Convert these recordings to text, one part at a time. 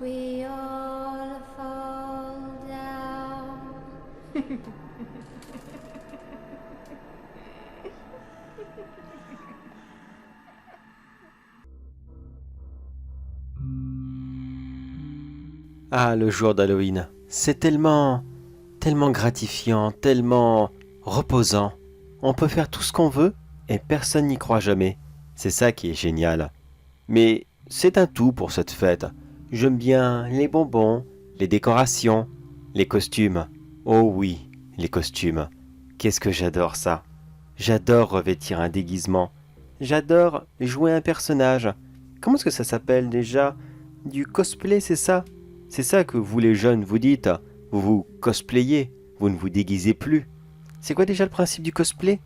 we all fall down. Ah, le jour d'Halloween, c'est tellement gratifiant, tellement reposant. On peut faire tout ce qu'on veut et personne n'y croit jamais. C'est ça qui est génial. Mais c'est un tout pour cette fête. J'aime bien les bonbons, les décorations, les costumes. Oh oui, les costumes. Qu'est-ce que j'adore ça. J'adore revêtir un déguisement. J'adore jouer un personnage. Comment est-ce que ça s'appelle déjà? Du cosplay, c'est ça? C'est ça que vous les jeunes vous dites. Vous vous cosplayez, vous ne vous déguisez plus. C'est quoi déjà le principe du cosplay?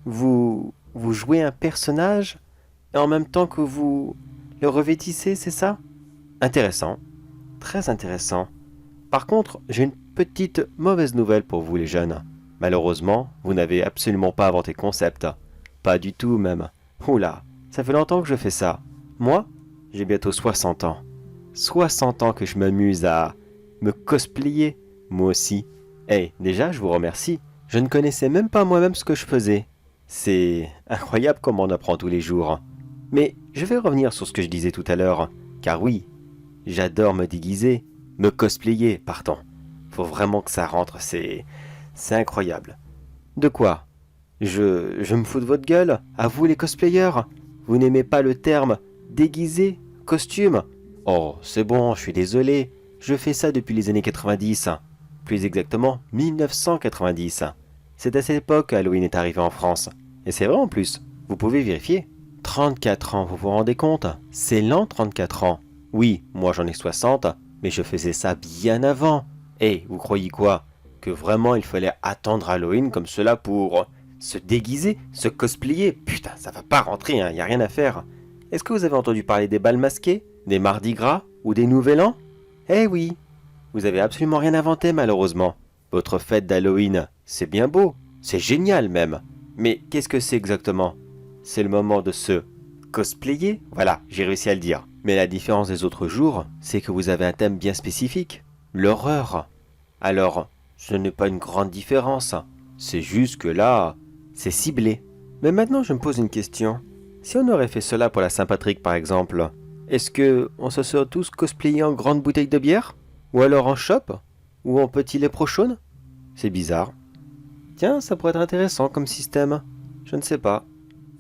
Vous jouez un personnage et en même temps que vous le revêtissez, c'est ça? Intéressant, très intéressant. Par contre, j'ai une petite mauvaise nouvelle pour vous les jeunes. Malheureusement, vous n'avez absolument pas inventé le concept. Pas du tout même. Oula, ça fait longtemps que je fais ça. Moi, j'ai bientôt 60 ans. 60 ans que je m'amuse à me cosplayer, moi aussi. Eh, déjà, je vous remercie. Je ne connaissais même pas moi-même ce que je faisais. C'est incroyable comment on apprend tous les jours. Mais je vais revenir sur ce que je disais tout à l'heure, car oui, j'adore me déguiser, me cosplayer, pardon. Faut vraiment que ça rentre, c'est incroyable. De quoi? Je me fous de votre gueule, à vous les cosplayers. Vous n'aimez pas le terme déguisé, costume? Oh, c'est bon, je suis désolé. Je fais ça depuis les années 90. Plus exactement, 1990. C'est à cette époque qu'Halloween est arrivé en France. Et c'est vrai en plus, vous pouvez vérifier. 34 ans, vous vous rendez compte? C'est lent 34 ans. Oui, moi j'en ai 60, mais je faisais ça bien avant. Et vous croyez quoi? Que vraiment il fallait attendre Halloween comme cela pour se déguiser, se cosplayer? Putain, ça va pas rentrer, hein, y a rien à faire. Est-ce que vous avez entendu parler des bals masqués, des mardis gras ou des nouvel an? Eh oui, vous avez absolument rien inventé malheureusement. Votre fête d'Halloween, c'est bien beau, c'est génial même. Mais qu'est-ce que c'est exactement? C'est le moment de se cosplayer? Voilà, j'ai réussi à le dire. Mais la différence des autres jours, c'est que vous avez un thème bien spécifique, l'horreur. Alors, ce n'est pas une grande différence, c'est juste que là, c'est ciblé. Mais maintenant, je me pose une question. Si on aurait fait cela pour la Saint-Patrick par exemple, est-ce que on se serait tous cosplayés en grande bouteille de bière? Ou alors en shop? Ou en petit léprochaune? C'est bizarre. Tiens, ça pourrait être intéressant comme système. Je ne sais pas.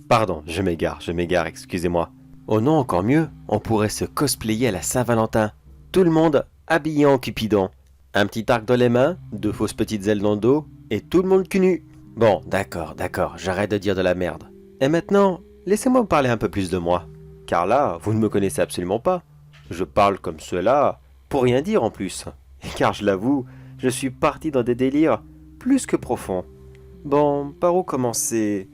Pardon, je m'égare, excusez-moi. Oh non, encore mieux, on pourrait se cosplayer à la Saint-Valentin. Tout le monde habillé en Cupidon. Un petit arc dans les mains, deux fausses petites ailes dans le dos, et tout le monde cul nu. Bon, d'accord, j'arrête de dire de la merde. Et maintenant, laissez-moi vous parler un peu plus de moi. Car là, vous ne me connaissez absolument pas. Je parle comme cela, pour rien dire en plus. Car je l'avoue, je suis parti dans des délires plus que profonds. Bon, par où commencer?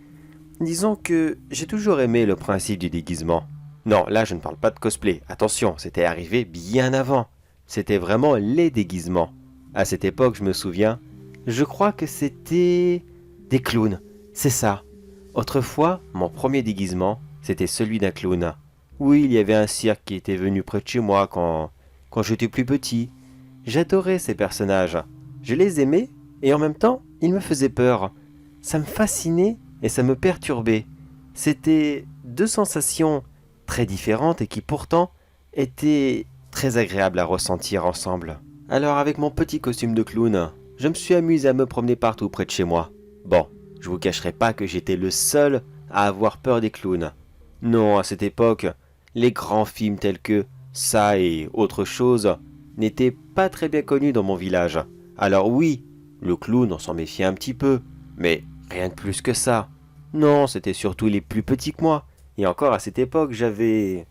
Disons que j'ai toujours aimé le principe du déguisement. Non, là je ne parle pas de cosplay, attention, c'était arrivé bien avant. C'était vraiment les déguisements. À cette époque, je me souviens, je crois que c'était des clowns, c'est ça. Autrefois, mon premier déguisement, c'était celui d'un clown. Oui, il y avait un cirque qui était venu près de chez moi quand j'étais plus petit. J'adorais ces personnages. Je les aimais et en même temps, ils me faisaient peur. Ça me fascinait et ça me perturbait. C'était deux sensations très différentes et qui pourtant étaient très agréables à ressentir ensemble. Alors avec mon petit costume de clown, je me suis amusé à me promener partout près de chez moi. Bon, je vous cacherai pas que j'étais le seul à avoir peur des clowns. Non, à cette époque, les grands films tels que ça et autre chose n'étaient pas très bien connus dans mon village. Alors oui, le clown, on s'en méfiait un petit peu, mais rien de plus que ça. Non, c'était surtout les plus petits que moi. Et encore à cette époque, j'avais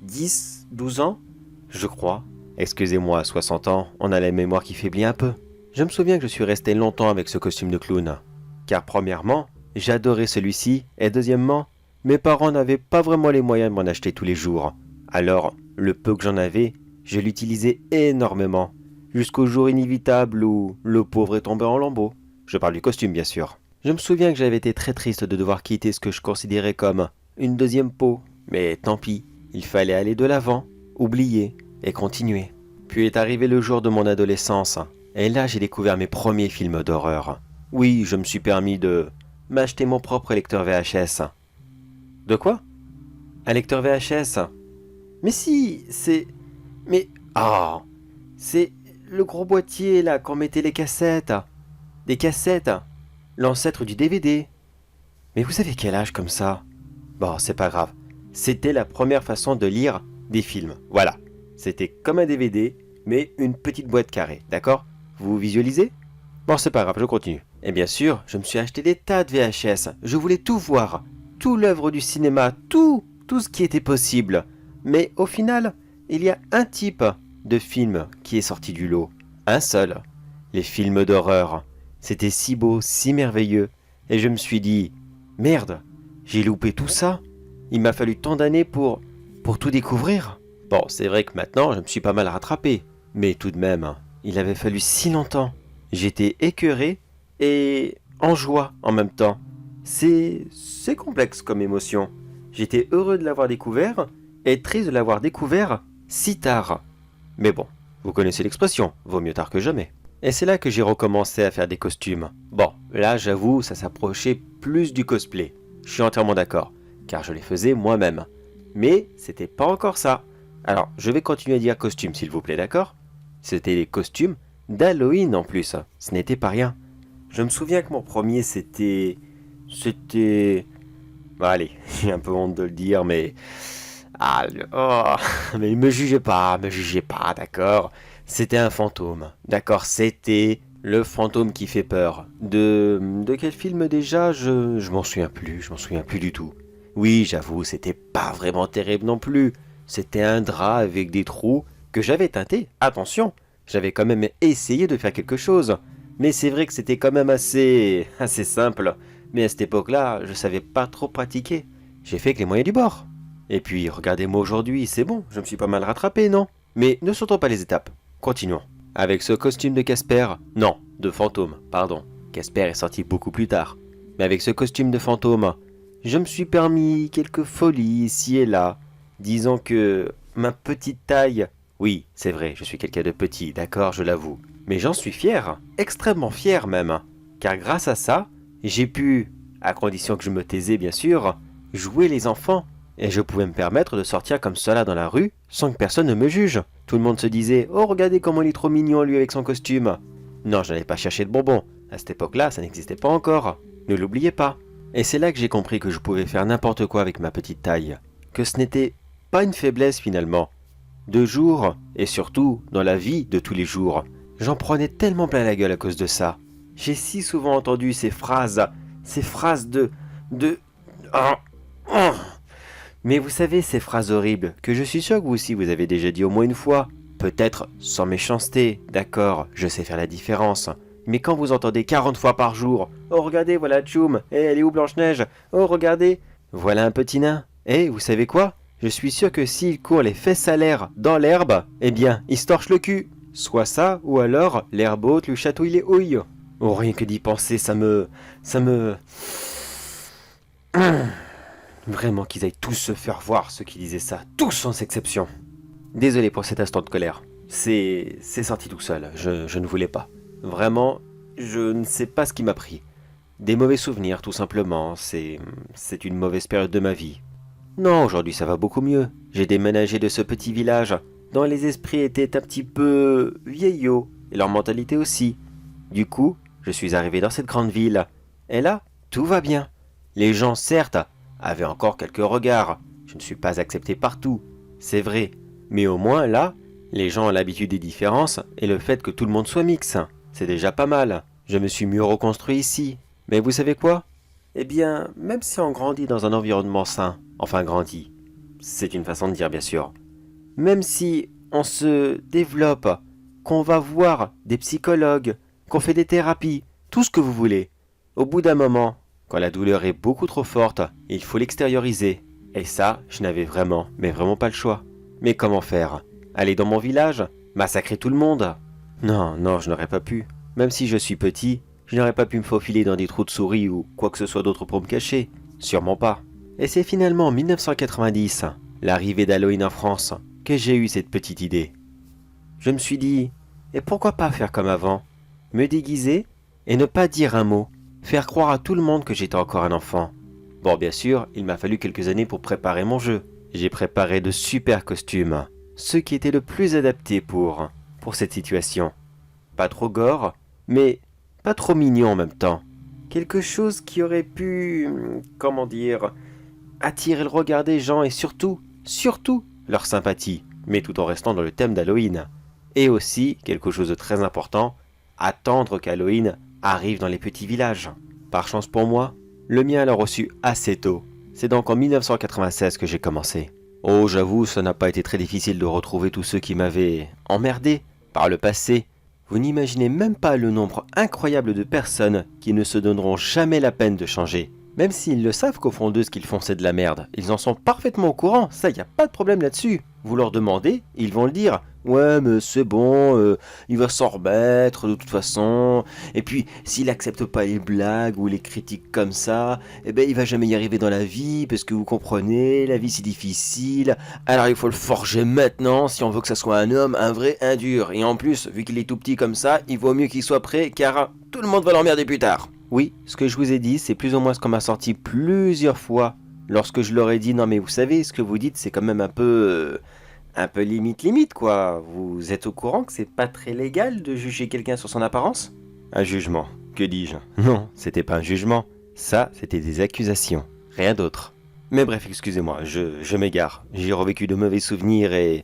10, 12 ans, je crois. Excusez-moi, 60 ans, on a la mémoire qui faiblit un peu. Je me souviens que je suis resté longtemps avec ce costume de clown. Car premièrement, j'adorais celui-ci, et deuxièmement, mes parents n'avaient pas vraiment les moyens de m'en acheter tous les jours. Alors, le peu que j'en avais, je l'utilisais énormément. Jusqu'au jour inévitable où le pauvre est tombé en lambeaux. Je parle du costume, bien sûr. Je me souviens que j'avais été très triste de devoir quitter ce que je considérais comme une deuxième peau. Mais tant pis, il fallait aller de l'avant, oublier. et continuer. Puis est arrivé le jour de mon adolescence, et là j'ai découvert mes premiers films d'horreur. Oui, je me suis permis de m'acheter mon propre lecteur VHS. De quoi? Un lecteur VHS? Mais si, c'est... Mais... Ah, c'est le gros boîtier là qu'on mettait les cassettes. Des cassettes. L'ancêtre du DVD. Mais vous avez quel âge comme ça? Bon, c'est pas grave. C'était la première façon de lire des films. Voilà. C'était comme un DVD, mais une petite boîte carrée, d'accord? Vous visualisez? Bon, c'est pas grave, je continue. Et bien sûr, je me suis acheté des tas de VHS. Je voulais tout voir. Tout l'œuvre du cinéma, tout ce qui était possible. Mais au final, il y a un type de film qui est sorti du lot. Un seul. Les films d'horreur. C'était si beau, si merveilleux. Et je me suis dit, merde, j'ai loupé tout ça. Il m'a fallu tant d'années pour tout découvrir. Bon, c'est vrai que maintenant, je me suis pas mal rattrapé. Mais tout de même, il avait fallu si longtemps. J'étais écœuré et en joie en même temps. C'est complexe comme émotion. J'étais heureux de l'avoir découvert et triste de l'avoir découvert si tard. Mais bon, vous connaissez l'expression, vaut mieux tard que jamais. Et c'est là que j'ai recommencé à faire des costumes. Bon, là j'avoue, ça s'approchait plus du cosplay. Je suis entièrement d'accord, car je les faisais moi-même. Mais c'était pas encore ça. Alors, je vais continuer à dire costume s'il vous plaît, d'accord? C'était les costumes d'Halloween en plus, ce n'était pas rien. Je me souviens que mon premier c'était... Bon, allez, j'ai un peu honte de le dire, mais... mais me jugez pas, d'accord? C'était un fantôme, d'accord? C'était le fantôme qui fait peur. De quel film déjà? Je m'en souviens plus du tout. Oui, j'avoue, c'était pas vraiment terrible non plus. C'était un drap avec des trous que j'avais teinté, attention. J'avais quand même essayé de faire quelque chose. Mais c'est vrai que c'était quand même assez simple. Mais à cette époque-là, je savais pas trop pratiquer. J'ai fait avec les moyens du bord. Et puis, regardez-moi aujourd'hui, c'est bon, je me suis pas mal rattrapé, non? Mais ne sautons pas les étapes. Continuons. Avec ce costume de Casper, non, de fantôme, pardon. Casper est sorti beaucoup plus tard. Mais avec ce costume de fantôme, je me suis permis quelques folies ici et là. Disons que ma petite taille... Oui, c'est vrai, je suis quelqu'un de petit, d'accord, je l'avoue. Mais j'en suis fier, extrêmement fier même. Car grâce à ça, j'ai pu, à condition que je me taisais bien sûr, jouer les enfants. Et je pouvais me permettre de sortir comme cela dans la rue sans que personne ne me juge. Tout le monde se disait « Oh, regardez comment il est trop mignon lui avec son costume !» Non, je n'allais pas chercher de bonbons. À cette époque-là, ça n'existait pas encore. Ne l'oubliez pas. Et c'est là que j'ai compris que je pouvais faire n'importe quoi avec ma petite taille. Que ce n'était pas une faiblesse finalement. De jour, et surtout dans la vie de tous les jours, j'en prenais tellement plein la gueule à cause de ça. J'ai si souvent entendu ces phrases de... Mais vous savez, ces phrases horribles, que je suis sûr que vous aussi vous avez déjà dit au moins une fois. Peut-être sans méchanceté, d'accord, je sais faire la différence. Mais quand vous entendez 40 fois par jour, « Oh regardez, voilà Tchoum, elle est où Blanche-Neige? Oh regardez, voilà un petit nain. Vous savez quoi? Je suis sûr que s'il court les fesses à l'air dans l'herbe, eh bien, il se torche le cul. Soit ça, ou alors l'herbe haute lui chatouille les houilles. Oh, rien que d'y penser, ça me... Vraiment qu'ils aillent tous se faire voir, ceux qui disaient ça, tous sans exception. Désolé pour cet instant de colère. C'est sorti tout seul, je ne voulais pas. Vraiment, je ne sais pas ce qui m'a pris. Des mauvais souvenirs, tout simplement, c'est une mauvaise période de ma vie. Non, aujourd'hui ça va beaucoup mieux. J'ai déménagé de ce petit village, dont les esprits étaient un petit peu vieillots, et leur mentalité aussi. Du coup, je suis arrivé dans cette grande ville, et là, tout va bien. Les gens, certes, avaient encore quelques regards. Je ne suis pas accepté partout, c'est vrai. Mais au moins, là, les gens ont l'habitude des différences, et le fait que tout le monde soit mixte, c'est déjà pas mal. Je me suis mieux reconstruit ici. Mais vous savez quoi? Eh bien, même si on grandit dans un environnement sain, enfin grandit, c'est une façon de dire bien sûr, même si on se développe, qu'on va voir des psychologues, qu'on fait des thérapies, tout ce que vous voulez, au bout d'un moment, quand la douleur est beaucoup trop forte, il faut l'extérioriser. Et ça, je n'avais vraiment, mais vraiment pas le choix. Mais comment faire? Aller dans mon village? Massacrer tout le monde? Non, je n'aurais pas pu. Même si je suis petit, je n'aurais pas pu me faufiler dans des trous de souris ou quoi que ce soit d'autre pour me cacher. Sûrement pas. Et c'est finalement en 1990, l'arrivée d'Halloween en France, que j'ai eu cette petite idée. Je me suis dit, et pourquoi pas faire comme avant? Me déguiser et ne pas dire un mot. Faire croire à tout le monde que j'étais encore un enfant. Bon, bien sûr, il m'a fallu quelques années pour préparer mon jeu. J'ai préparé de super costumes, ceux qui étaient le plus adaptés pour cette situation. Pas trop gore, mais pas trop mignon en même temps. Quelque chose qui aurait pu, comment dire, attirer le regard des gens et surtout leur sympathie, mais tout en restant dans le thème d'Halloween. Et aussi, quelque chose de très important, attendre qu'Halloween arrive dans les petits villages. Par chance pour moi, le mien l'a reçu assez tôt. C'est donc en 1996 que j'ai commencé. Oh, j'avoue, ça n'a pas été très difficile de retrouver tous ceux qui m'avaient emmerdé par le passé. Vous n'imaginez même pas le nombre incroyable de personnes qui ne se donneront jamais la peine de changer. Même s'ils le savent qu'au fond d'eux, ce qu'ils font c'est de la merde. Ils en sont parfaitement au courant, ça y a pas de problème là-dessus. Vous leur demandez, ils vont le dire. Ouais, mais c'est bon, il va s'en remettre de toute façon. Et puis, s'il accepte pas les blagues ou les critiques comme ça, eh ben il va jamais y arriver dans la vie, parce que vous comprenez, la vie c'est difficile. Alors il faut le forger maintenant si on veut que ça soit un homme, un vrai, un dur. Et en plus, vu qu'il est tout petit comme ça, il vaut mieux qu'il soit prêt, car tout le monde va l'emmerder plus tard. Oui, ce que je vous ai dit, c'est plus ou moins ce qu'on m'a sorti plusieurs fois. Lorsque je leur ai dit, non mais vous savez, ce que vous dites, c'est quand même un peu limite quoi. Vous êtes au courant que c'est pas très légal de juger quelqu'un sur son apparence? Un jugement, que dis-je? Non, c'était pas un jugement. Ça, c'était des accusations. Rien d'autre. Mais bref, excusez-moi, je m'égare. J'ai revécu de mauvais souvenirs et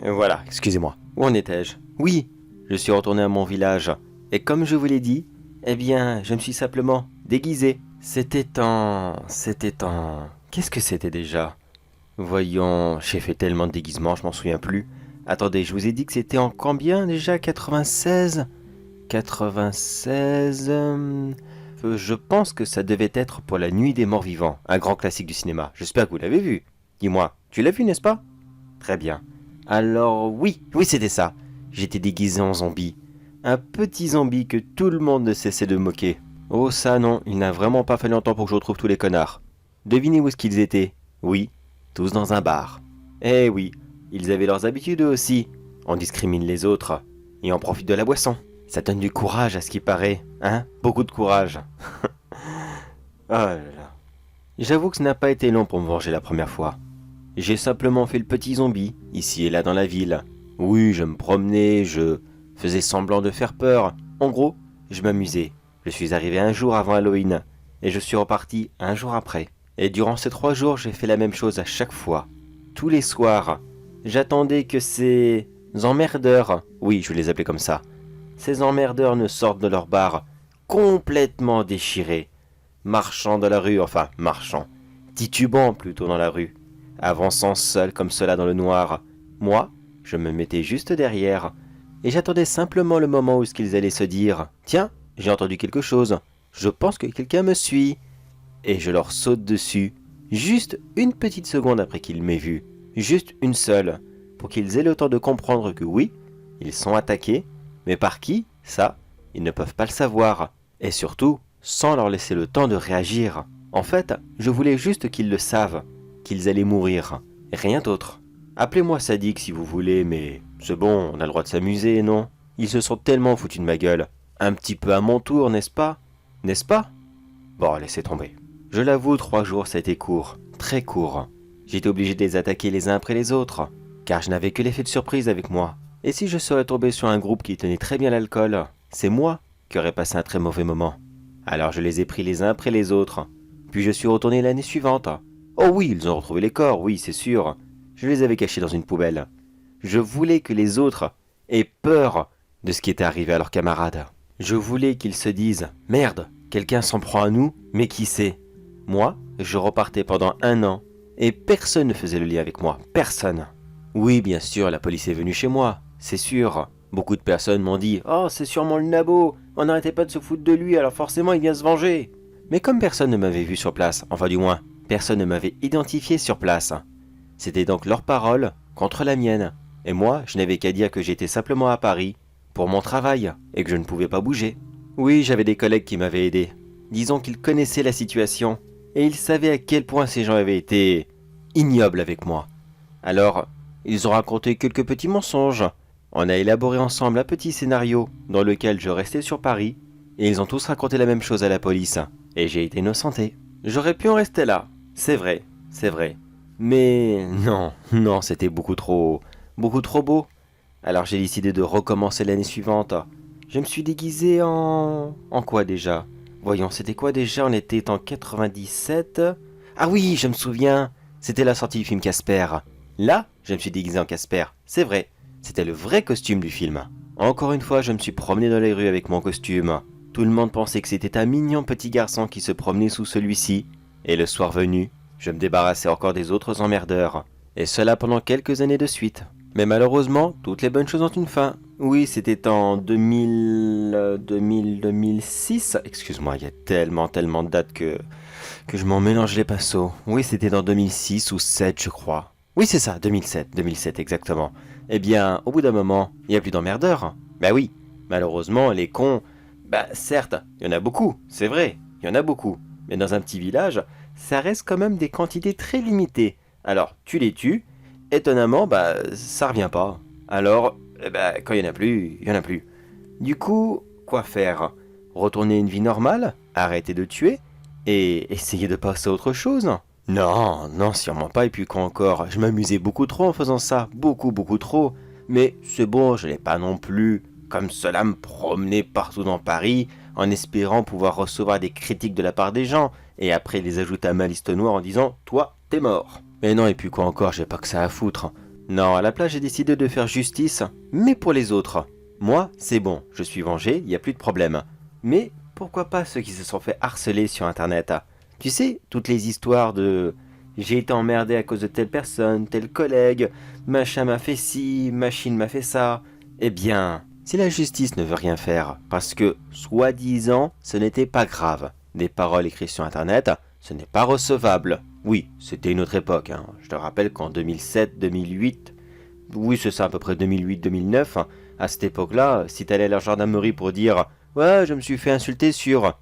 voilà, excusez-moi. Où en étais-je? Oui, je suis retourné à mon village. Et comme je vous l'ai dit, eh bien, je me suis simplement déguisé. C'était en... Qu'est-ce que c'était déjà? Voyons, j'ai fait tellement de déguisements, je m'en souviens plus. Attendez, je vous ai dit que c'était en combien déjà? 96? 96... je pense que ça devait être pour la Nuit des Morts Vivants, un grand classique du cinéma. J'espère que vous l'avez vu. Dis-moi, tu l'as vu, n'est-ce pas? Très bien. Alors oui, c'était ça. J'étais déguisé en zombie. Un petit zombie que tout le monde ne cessait de moquer. Oh ça non, il n'a vraiment pas fallu longtemps pour que je retrouve tous les connards. Devinez où est-ce qu'ils étaient? Oui, tous dans un bar. Eh oui, ils avaient leurs habitudes eux aussi. On discrimine les autres et on profite de la boisson. Ça donne du courage à ce qui paraît, hein? Beaucoup de courage. Oh là là. J'avoue que ce n'a pas été long pour me venger la première fois. J'ai simplement fait le petit zombie, ici et là dans la ville. Oui, je me promenais, je faisais semblant de faire peur. En gros, je m'amusais. Je suis arrivé un jour avant Halloween et je suis reparti un jour après. Et durant ces 3 jours, j'ai fait la même chose à chaque fois. Tous les soirs, j'attendais que ces emmerdeurs, oui, je les appelais comme ça, ces emmerdeurs ne sortent de leur bar complètement déchirés, marchant dans la rue, enfin marchant, titubant plutôt dans la rue, avançant seul comme cela dans le noir. Moi, je me mettais juste derrière et j'attendais simplement le moment où ils allaient se dire « Tiens, j'ai entendu quelque chose, je pense que quelqu'un me suit ». Et je leur saute dessus, juste une petite seconde après qu'ils m'aient vu, juste une seule, pour qu'ils aient le temps de comprendre que oui, ils sont attaqués, mais par qui, ça, ils ne peuvent pas le savoir, et surtout, sans leur laisser le temps de réagir. En fait, je voulais juste qu'ils le savent, qu'ils allaient mourir, rien d'autre. Appelez-moi sadique si vous voulez, mais c'est bon, on a le droit de s'amuser, non? Ils se sont tellement foutus de ma gueule, un petit peu à mon tour, n'est-ce pas? N'est-ce pas? Bon, laissez tomber. Je l'avoue, 3 jours, ça a été court, très court. J'étais obligé de les attaquer les uns après les autres, car je n'avais que l'effet de surprise avec moi. Et si je serais tombé sur un groupe qui tenait très bien l'alcool, c'est moi qui aurais passé un très mauvais moment. Alors je les ai pris les uns après les autres, puis je suis retourné l'année suivante. Oh oui, ils ont retrouvé les corps, oui, c'est sûr. Je les avais cachés dans une poubelle. Je voulais que les autres aient peur de ce qui était arrivé à leurs camarades. Je voulais qu'ils se disent « Merde, quelqu'un s'en prend à nous, mais qui sait ?» Moi, je repartais pendant 1 an, et personne ne faisait le lien avec moi, personne. Oui, bien sûr, la police est venue chez moi, c'est sûr. Beaucoup de personnes m'ont dit « Oh, c'est sûrement le nabo, on n'arrêtait pas de se foutre de lui, alors forcément il vient se venger. » Mais comme personne ne m'avait vu sur place, enfin du moins, personne ne m'avait identifié sur place. C'était donc leur parole contre la mienne, et moi, je n'avais qu'à dire que j'étais simplement à Paris, pour mon travail, et que je ne pouvais pas bouger. Oui, j'avais des collègues qui m'avaient aidé. Disons qu'ils connaissaient la situation, et ils savaient à quel point ces gens avaient été ignobles avec moi. Alors, Ils ont raconté quelques petits mensonges. On a élaboré ensemble un petit scénario dans lequel je restais sur Paris, et ils ont tous raconté la même chose à la police, et j'ai été innocenté. J'aurais pu en rester là, c'est vrai, c'est vrai. Mais non, non, c'était beaucoup trop beau. Alors j'ai décidé de recommencer l'année suivante. Je me suis déguisé en... En quoi déjà? Voyons, c'était quoi déjà? On était en 97. Ah oui, je me souviens. C'était la sortie du film Casper. Là, je me suis déguisé en Casper. C'est vrai. C'était le vrai costume du film. Encore une fois, je me suis promené dans les rues avec mon costume. Tout le monde pensait que c'était un mignon petit garçon qui se promenait sous celui-ci. Et le soir venu, je me débarrassais encore des autres emmerdeurs. Et cela pendant quelques années de suite. Mais malheureusement, toutes les bonnes choses ont une fin. Oui, c'était en 2006. Excuse-moi, il y a tellement de dates que je m'en mélange les pinceaux. Oui, c'était dans 2006 ou 7, je crois. Oui, c'est ça, 2007 exactement. Eh bien, au bout d'un moment, il n'y a plus d'emmerdeurs. Bah oui, malheureusement, les cons... Bah certes, il y en a beaucoup, c'est vrai, il y en a beaucoup. Mais dans un petit village, ça reste quand même des quantités très limitées. Alors, tu les tues, étonnamment, bah ça revient pas. Alors, quand il y en a plus, il y en a plus. Du coup, quoi faire? Retourner une vie normale? Arrêter de tuer? Et essayer de passer à autre chose? Non, non, sûrement pas, et puis quoi encore? Je m'amusais beaucoup trop en faisant ça, beaucoup trop. Mais c'est bon, je n'ai pas non plus, comme cela, me promener partout dans Paris, en espérant pouvoir recevoir des critiques de la part des gens, et après les ajouter à ma liste noire en disant « Toi, t'es mort ». Mais non, et puis quoi encore, j'ai pas que ça à foutre. Non, à la place, j'ai décidé de faire justice, mais pour les autres. Moi, c'est bon, je suis vengé, y a plus de problème. Mais pourquoi pas ceux qui se sont fait harceler sur Internet? Tu sais, toutes les histoires de j'ai été emmerdé à cause de telle personne, tel collègue, machin m'a fait ci, machine m'a fait ça. Eh bien, si la justice ne veut rien faire, parce que, soi-disant, ce n'était pas grave, des paroles écrites sur Internet, ce n'est pas recevable. Oui, c'était une autre époque. Hein. Je te rappelle qu'en 2007, 2008, oui, c'est ça, à peu près 2008-2009, à cette époque-là, si t'allais à la gendarmerie pour dire « Ouais, je me suis fait insulter sur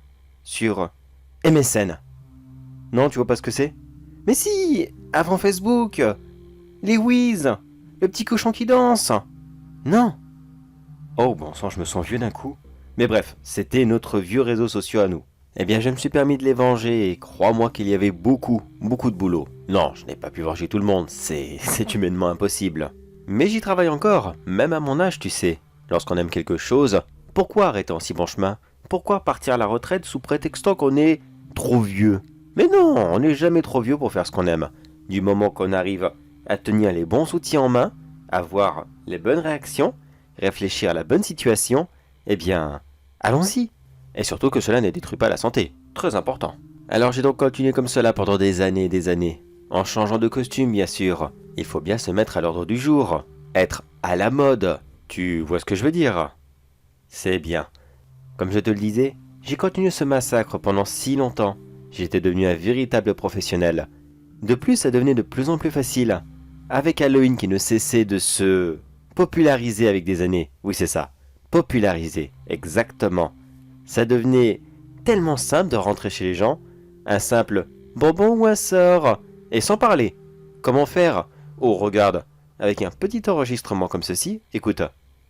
MSN ». Non, tu vois pas ce que c'est? Mais si, avant Facebook, les Wiz, le petit cochon qui danse. Non. Oh, bon sang, je me sens vieux d'un coup. Mais bref, c'était notre vieux réseau social à nous. Eh bien, je me suis permis de les venger et crois-moi qu'il y avait beaucoup de boulot. Non, je n'ai pas pu venger tout le monde, c'est humainement impossible. Mais j'y travaille encore, même à mon âge, tu sais. Lorsqu'on aime quelque chose, pourquoi arrêter en si bon chemin? Pourquoi partir à la retraite sous prétextant qu'on est trop vieux? Mais non, on n'est jamais trop vieux pour faire ce qu'on aime. Du moment qu'on arrive à tenir les bons outils en main, avoir les bonnes réactions, réfléchir à la bonne situation, eh bien, allons-y. Et surtout que cela ne détruit pas la santé. Très important. Alors j'ai donc continué comme cela pendant des années et des années. En changeant de costume, bien sûr. Il faut bien se mettre à l'ordre du jour. Être à la mode. Tu vois ce que je veux dire? C'est bien. Comme je te le disais, j'ai continué ce massacre pendant si longtemps. J'étais devenu un véritable professionnel. De plus, ça devenait de plus en plus facile. Avec Halloween qui ne cessait de se populariser avec des années. Oui, c'est ça. Populariser, exactement. Ça devenait tellement simple de rentrer chez les gens. Un simple bonbon ou un sort. Et sans parler. Comment faire? Oh, regarde. Avec un petit enregistrement comme ceci, écoute.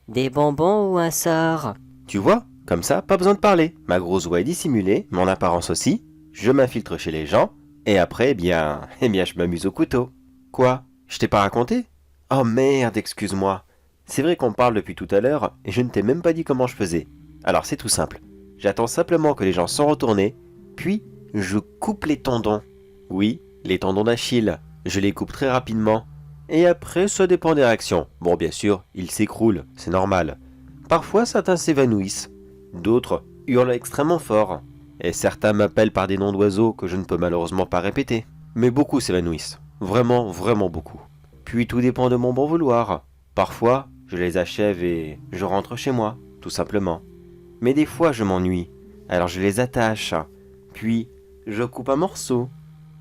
Des bonbons ou un sort? Tu vois? Comme ça, pas besoin de parler. Ma grosse voix est dissimulée, mon apparence aussi. Je m'infiltre chez les gens. Et après, eh bien, je m'amuse au couteau. Quoi? Je t'ai pas raconté? Oh merde, excuse-moi. C'est vrai qu'on parle depuis tout à l'heure et je ne t'ai même pas dit comment je faisais. Alors c'est tout simple. J'attends simplement que les gens sont retournés, puis je coupe les tendons. Oui, les tendons d'Achille. Je les coupe très rapidement. Et après, ça dépend des réactions. Bon, bien sûr, ils s'écroulent, c'est normal. Parfois, certains s'évanouissent. D'autres hurlent extrêmement fort. Et certains m'appellent par des noms d'oiseaux que je ne peux malheureusement pas répéter. Mais beaucoup s'évanouissent. Vraiment beaucoup. Puis tout dépend de mon bon vouloir. Parfois, je les achève et je rentre chez moi, tout simplement. Mais des fois, je m'ennuie. Alors je les attache. Puis, je coupe un morceau.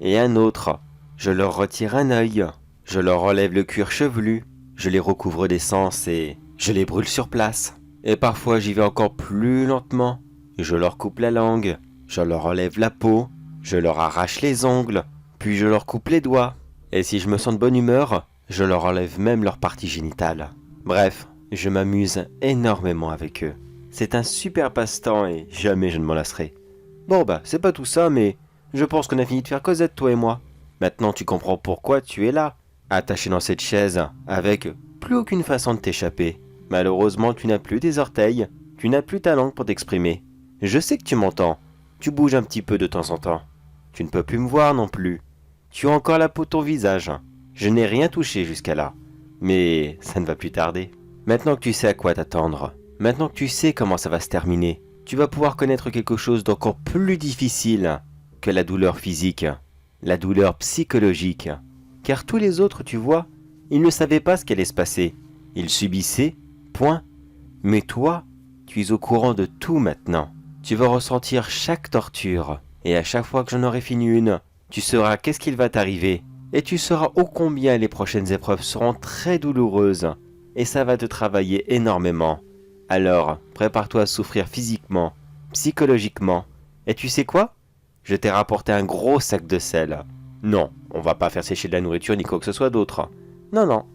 Et un autre. Je leur retire un œil. Je leur enlève le cuir chevelu. Je les recouvre d'essence et je les brûle sur place. Et parfois, j'y vais encore plus lentement. Je leur coupe la langue. Je leur enlève la peau. Je leur arrache les ongles. Puis je leur coupe les doigts. Et si je me sens de bonne humeur, Je leur enlève même leur partie génitale. Bref, je m'amuse énormément avec eux. C'est un super passe-temps et jamais je ne m'en lasserai. Bon bah, c'est pas tout ça, mais je pense qu'on a fini de faire Cosette, toi et moi. Maintenant tu comprends pourquoi tu es là, attaché dans cette chaise, avec plus aucune façon de t'échapper. Malheureusement, tu n'as plus des orteils, tu n'as plus ta langue pour t'exprimer. Je sais que tu m'entends, tu bouges un petit peu de temps en temps. Tu ne peux plus me voir non plus. Tu as encore la peau de ton visage. Je n'ai rien touché jusqu'à là. Mais ça ne va plus tarder. Maintenant que tu sais à quoi t'attendre, maintenant que tu sais comment ça va se terminer, tu vas pouvoir connaître quelque chose d'encore plus difficile que la douleur physique, la douleur psychologique. Car tous les autres, tu vois, ils ne savaient pas ce qui allait se passer. Ils subissaient, point. Mais toi, tu es au courant de tout maintenant. Tu vas ressentir chaque torture. Et à chaque fois que j'en aurai fini une, tu sauras qu'est-ce qu'il va t'arriver. Et tu sauras ô combien les prochaines épreuves seront très douloureuses. Et ça va te travailler énormément. Alors, prépare-toi à souffrir physiquement, psychologiquement. Et tu sais quoi? Je t'ai rapporté un gros sac de sel. Non, on va pas faire sécher de la nourriture ni quoi que ce soit d'autre. Non, non.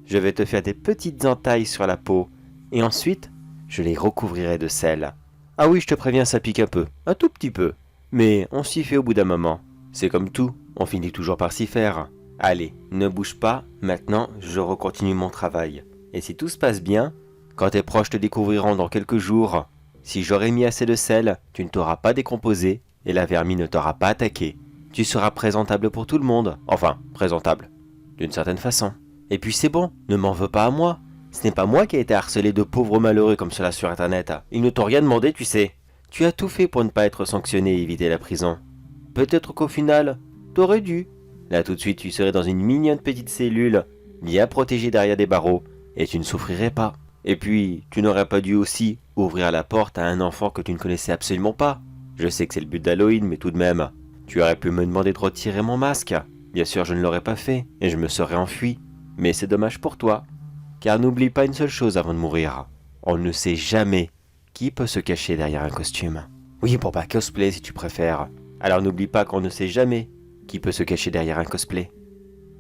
Je vais te faire des petites entailles sur la peau. Et ensuite, je les recouvrirai de sel. Ah oui, je te préviens, ça pique un peu. Un tout petit peu. Mais on s'y fait au bout d'un moment. C'est comme tout, on finit toujours par s'y faire. Allez, ne bouge pas, maintenant je recontinue mon travail. Et si tout se passe bien, quand tes proches te découvriront dans quelques jours, si j'aurai mis assez de sel, tu ne t'auras pas décomposé et la vermine ne t'aura pas attaqué. Tu seras présentable pour tout le monde. Enfin, présentable. D'une certaine façon. Et puis c'est bon, ne m'en veux pas à moi. Ce n'est pas moi qui ai été harcelé de pauvres malheureux comme cela sur internet. Ils ne t'ont rien demandé, tu sais. Tu as tout fait pour ne pas être sanctionné et éviter la prison. Peut-être qu'au final, t'aurais dû. Là tout de suite, tu serais dans une mignonne petite cellule, bien protégée derrière des barreaux, et tu ne souffrirais pas. Et puis, tu n'aurais pas dû aussi ouvrir la porte à un enfant que tu ne connaissais absolument pas. Je sais que c'est le but d'Halloween, mais tout de même, tu aurais pu me demander de retirer mon masque. Bien sûr, je ne l'aurais pas fait, et je me serais enfui. Mais c'est dommage pour toi. Car n'oublie pas une seule chose avant de mourir. On ne sait jamais qui peut se cacher derrière un costume. Oui, pour pas cosplay si tu préfères. Alors n'oublie pas qu'on ne sait jamais qui peut se cacher derrière un cosplay.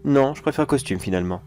Non, je préfère costume finalement.